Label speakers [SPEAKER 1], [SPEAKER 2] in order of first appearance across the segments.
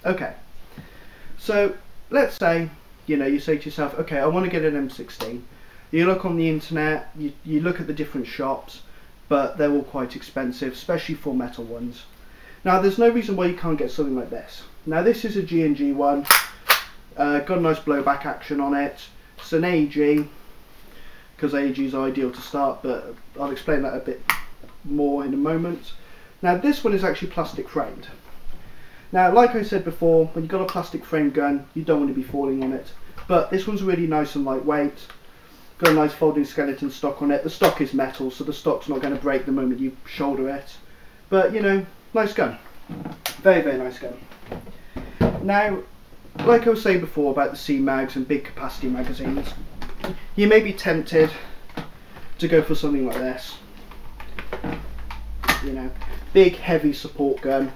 [SPEAKER 1] Okay, so let's say, you say to yourself, okay, I want to get an M16. You look on the internet, you look at the different shops, but they're all quite expensive, especially full metal ones. Now there's no reason why you can't get something like this. Now this is a G&G one, got a nice blowback action on it. It's an AEG, because AEGs are ideal to start, but I'll explain that a bit more in a moment. Now this one is actually plastic framed. Now like I said before, when you've got a plastic frame gun, you don't want to be falling on it. But this one's really nice and lightweight. Got a nice folding skeleton stock on it. The stock is metal, so the stock's not going to break the moment you shoulder it. But nice gun. Very, very nice gun. Now, like I was saying before about the C-mags and big capacity magazines, you may be tempted to go for something like this. Big heavy support gun.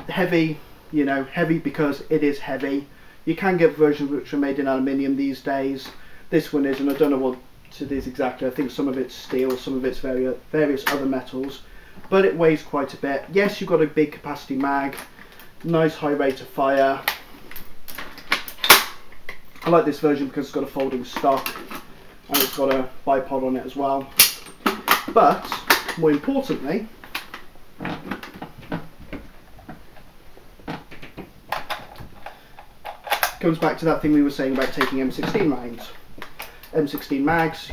[SPEAKER 1] Heavy, heavy because it is heavy. You can get versions which are made in aluminium these days. This one is, and I don't know what it is exactly. I think some of it's steel, some of it's various other metals, but it weighs quite a bit. Yes, you've got a big capacity mag, nice high rate of fire. I like this version because it's got a folding stock and it's got a bipod on it as well. But more importantly, comes back to that thing we were saying about taking M16 rounds. M16 mags,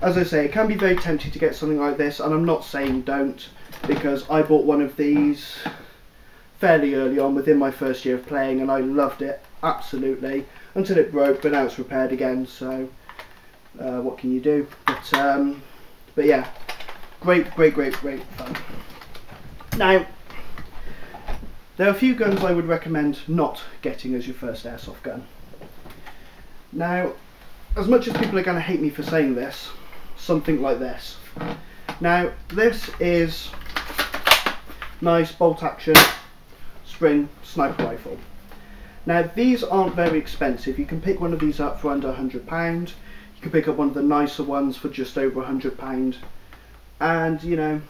[SPEAKER 1] as I say, it can be very tempting to get something like this, and I'm not saying don't, because I bought one of these fairly early on within my first year of playing, and I loved it absolutely until it broke, but now it's repaired again, so what can you do? But yeah, great fun. Now there are a few guns I would recommend not getting as your first airsoft gun. Now, as much as people are going to hate me for saying this, something like this. Now, this is nice bolt action spring sniper rifle. Now, these aren't very expensive. You can pick one of these up for under £100. You can pick up one of the nicer ones for just over £100. And,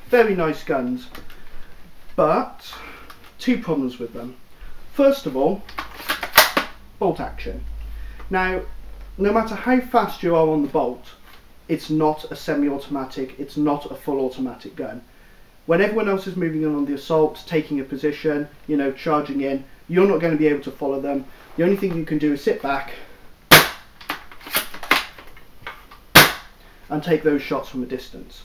[SPEAKER 1] very nice guns. But two problems with them. First of all, bolt action. Now, no matter how fast you are on the bolt, it's not a semi-automatic, it's not a full automatic gun. When everyone else is moving in on the assault, taking a position, charging in, you're not going to be able to follow them. The only thing you can do is sit back and take those shots from a distance.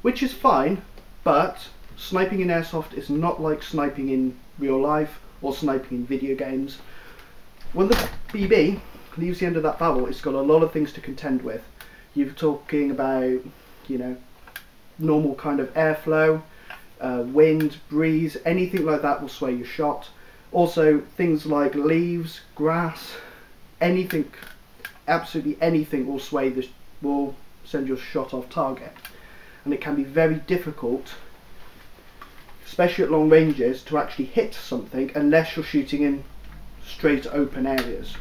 [SPEAKER 1] Which is fine, but sniping in airsoft is not like sniping in real life or sniping in video games. When the BB leaves the end of that barrel, it's got a lot of things to contend with. You're talking about, normal kind of airflow, wind, breeze, anything like that will sway your shot. Also, things like leaves, grass, anything, absolutely anything will send your shot off target. And it can be very difficult, especially at long ranges, to actually hit something unless you're shooting in straight open areas.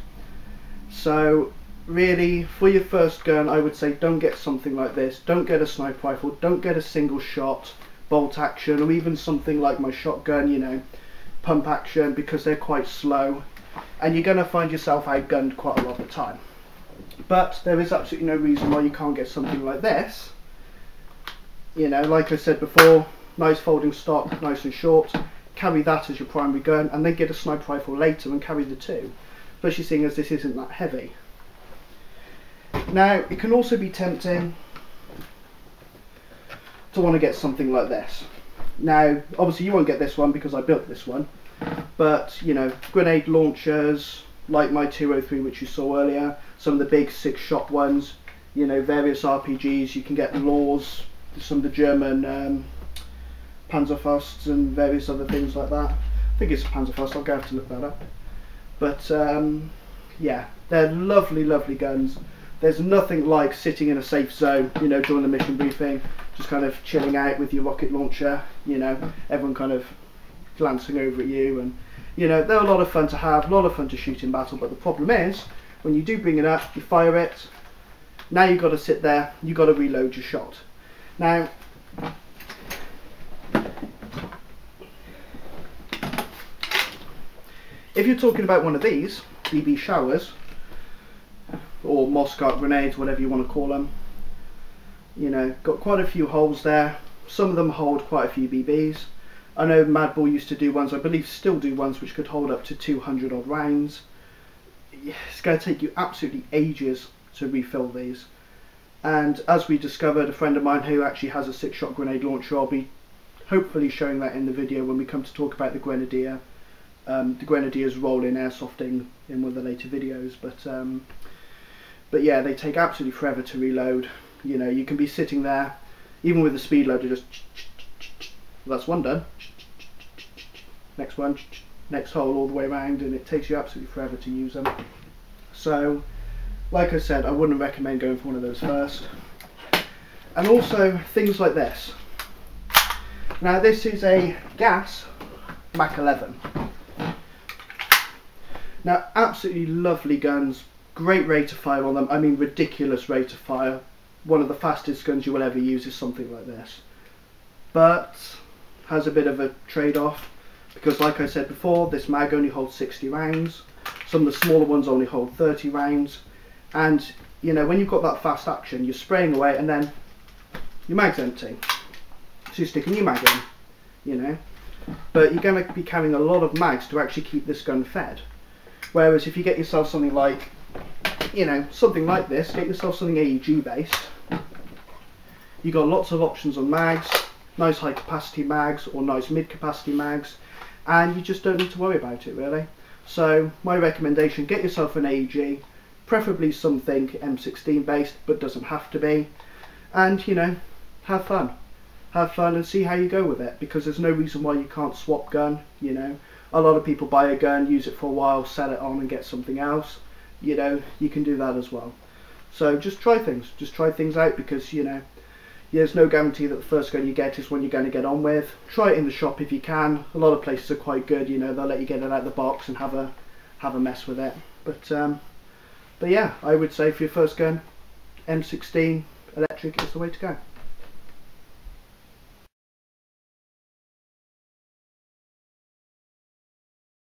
[SPEAKER 1] So really, for your first gun, I would say don't get something like this. Don't get a sniper rifle, don't get a single shot bolt action, or even something like my shotgun, pump action, because they're quite slow and you're going to find yourself outgunned quite a lot of the time. But there is absolutely no reason why you can't get something like this. Like I said before, nice folding stock, nice and short, carry that as your primary gun, and then get a sniper rifle later and carry the two, especially seeing as this isn't that heavy. Now, it can also be tempting to want to get something like this. Now, obviously you won't get this one because I built this one, but grenade launchers like my 203 which you saw earlier, some of the big 6-shot ones, various RPGs, you can get laws, some of the German Panzerfausts and various other things like that. I think it's Panzerfaust, I'll go have to look that up. But yeah, they're lovely guns. There's nothing like sitting in a safe zone, during the mission briefing, just kind of chilling out with your rocket launcher, everyone kind of glancing over at you, and they're a lot of fun to have, a lot of fun to shoot in battle. But the problem is, when you do bring it up, you fire it, now you've got to sit there, you've got to reload your shot. Now, If you're talking about one of these BB showers or Mosscart grenades, whatever you want to call them, you know, got quite a few holes there. Some of them hold quite a few BBs. I know Madball used to do ones, I believe still do ones, which could hold up to 200 odd rounds. It's going to take you absolutely ages to refill these. And as we discovered, a friend of mine who actually has a 6-shot grenade launcher, I'll be hopefully showing that in the video when we come to talk about the Grenadier. The Grenadier's role in airsofting in one of the later videos, but yeah, they take absolutely forever to reload. You know, you can be sitting there, even with the speed loader, just that's one done, next one, next hole, all the way around, and it takes you absolutely forever to use them. So, like I said, I wouldn't recommend going for one of those first. And also things like this. Now this is a gas Mach 11. Now, absolutely lovely guns, great rate of fire on them. I mean, ridiculous rate of fire. One of the fastest guns you will ever use is something like this. But has a bit of a trade-off, because like I said before, this mag only holds 60 rounds. Some of the smaller ones only hold 30 rounds. And, you know, when you've got that fast action, you're spraying away and then your mag's empty. So you're sticking your mag in, you know. But you're going to be carrying a lot of mags to actually keep this gun fed. Whereas if you get yourself something like, you know, something like this, get yourself something AEG based, you've got lots of options on mags, nice high capacity mags or nice mid capacity mags, and you just don't need to worry about it really. So my recommendation, get yourself an AEG, preferably something M16 based, but doesn't have to be, and you know, have fun and see how you go with it, because there's no reason why you can't swap gun. You know, a lot of people buy a gun, use it for a while, sell it on and get something else. You know, you can do that as well. So just try things out, because you know, there's no guarantee that the first gun you get is one you're going to get on with. Try it in the shop if you can. A lot of places are quite good, you know, they'll let you get it out of the box and have a mess with it. But yeah, I would say for your first gun, M16 electric is the way to go.